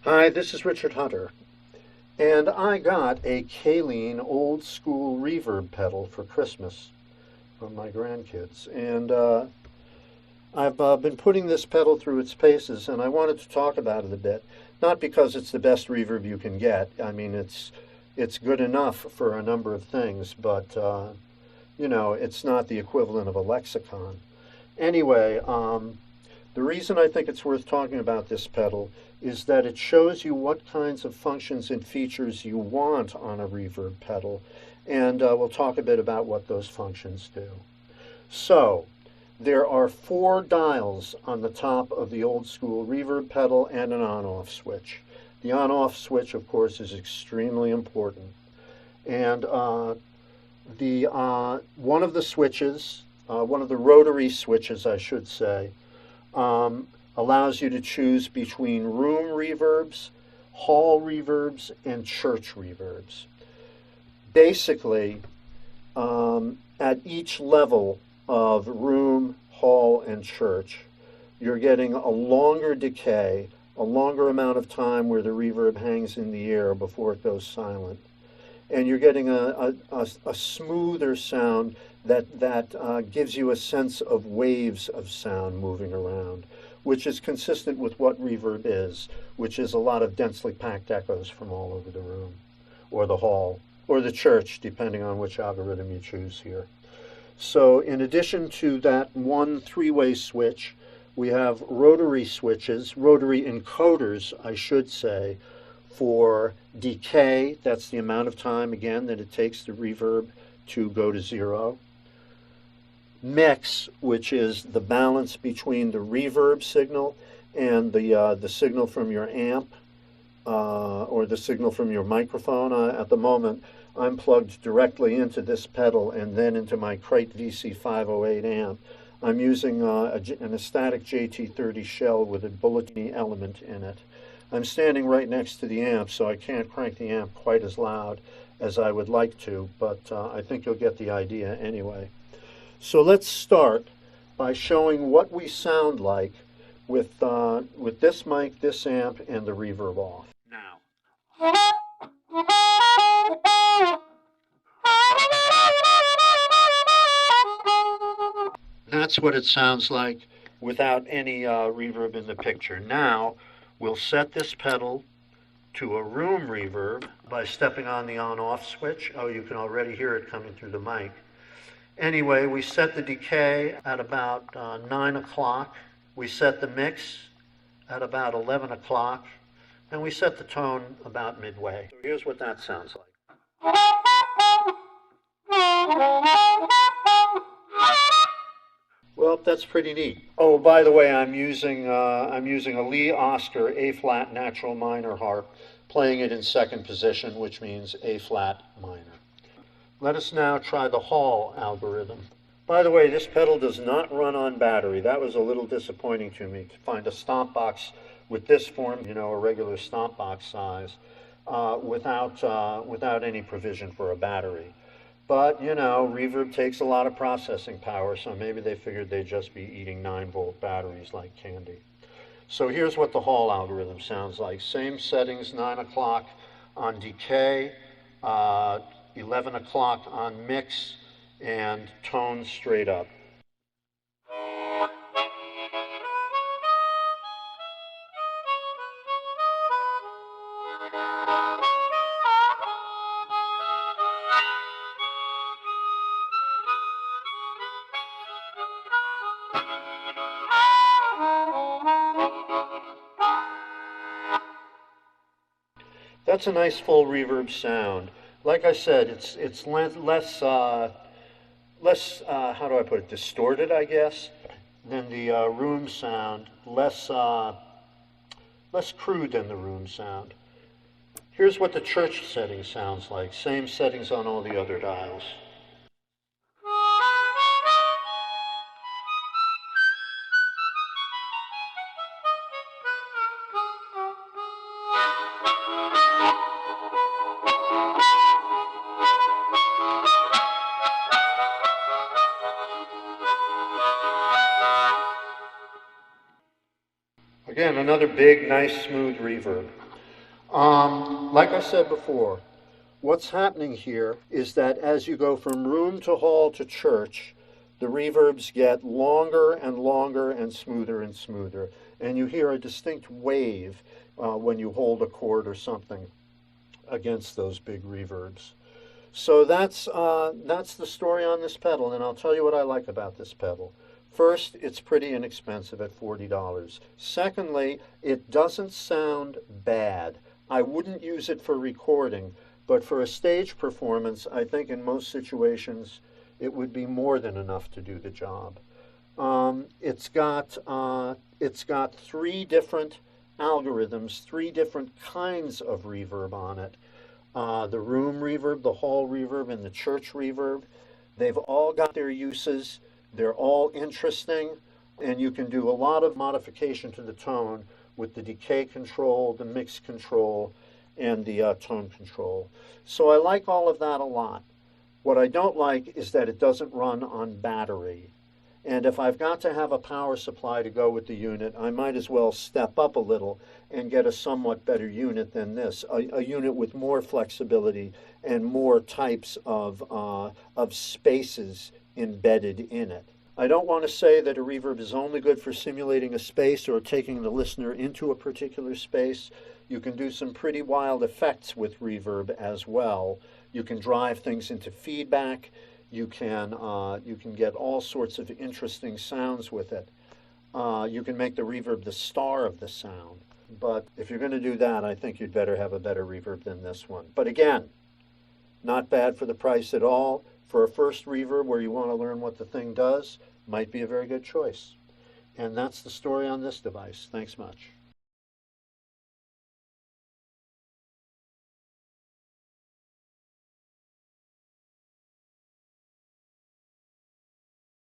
Hi, this is Richard Hunter, and I got a Caline Old School Reverb pedal for Christmas from my grandkids. And I've been putting this pedal through its paces, and I wanted to talk about it a bit. Not because it's the best reverb you can get. I mean, it's good enough for a number of things, but it's not the equivalent of a lexicon. Anyway, the reason I think it's worth talking about this pedal is that it shows you what kinds of functions and features you want on a reverb pedal, and we'll talk a bit about what those functions do. So, there are four dials on the top of the old school reverb pedal and an on-off switch. The on-off switch, of course, is extremely important. And one of the switches, one of the rotary switches, I should say, allows you to choose between room reverbs, hall reverbs, and church reverbs. Basically, at each level of room, hall, and church, you're getting a longer decay, a longer amount of time where the reverb hangs in the air before it goes silent. And you're getting a smoother sound that gives you a sense of waves of sound moving around, which is consistent with what reverb is, which is a lot of densely packed echoes from all over the room, or the hall, or the church, depending on which algorithm you choose here. So in addition to that one three-way switch, we have rotary switches, rotary encoders, I should say, for decay. That's the amount of time, again, that it takes the reverb to go to zero. Mix, which is the balance between the reverb signal and the signal from your amp or the signal from your microphone. At the moment, I'm plugged directly into this pedal and then into my Crate VC508 amp. I'm using an Astatic JT30 shell with a bulletin element in it. I'm standing right next to the amp, so I can't crank the amp quite as loud as I would like to, but I think you'll get the idea anyway. So let's start by showing what we sound like with this mic, this amp, and the reverb off. Now. That's what it sounds like without any reverb in the picture. Now, we'll set this pedal to a room reverb by stepping on the on-off switch. Oh, you can already hear it coming through the mic. Anyway, we set the decay at about 9 o'clock. We set the mix at about 11 o'clock. And we set the tone about midway. So here's what that sounds like. Well, that's pretty neat. Oh, by the way, I'm using a Lee Oscar A flat natural minor harp, playing it in second position, which means A flat minor. Let us now try the Hall algorithm. By the way, this pedal does not run on battery. That was a little disappointing to me to find a stomp box with this form, a regular stomp box size, without any provision for a battery. But, reverb takes a lot of processing power, so maybe they figured they'd just be eating 9-volt batteries like candy. So here's what the Hall algorithm sounds like. Same settings, 9 o'clock on decay, 11 o'clock on mix, and tone straight up. That's a nice full reverb sound. Like I said, it's less how do I put it, distorted, I guess, than the room sound, less crude than the room sound. Here's what the church setting sounds like. Same settings on all the other dials. Again, another big, nice, smooth reverb. Like I said before, what's happening here is that as you go from room to hall to church, the reverbs get longer and longer and smoother, and you hear a distinct wave when you hold a chord or something against those big reverbs. So that's the story on this pedal, and I'll tell you what I like about this pedal. First, it's pretty inexpensive at $40. Secondly, it doesn't sound bad. I wouldn't use it for recording, but for a stage performance, I think in most situations it would be more than enough to do the job. It's got three different algorithms, three different kinds of reverb on it. The room reverb, the hall reverb, and the church reverb. They've all got their uses. They're all interesting, and you can do a lot of modification to the tone with the decay control, the mix control, and the tone control. So I like all of that a lot. What I don't like is that it doesn't run on battery. And if I've got to have a power supply to go with the unit, I might as well step up a little and get a somewhat better unit than this, a unit with more flexibility and more types of spaces embedded in it. I don't want to say that a reverb is only good for simulating a space or taking the listener into a particular space. You can do some pretty wild effects with reverb as well. You can drive things into feedback. You can get all sorts of interesting sounds with it. You can make the reverb the star of the sound. But if you're going to do that, I think you'd better have a better reverb than this one. But again, not bad for the price at all. For a first reverb where you want to learn what the thing does, might be a very good choice. And that's the story on this device. Thanks much.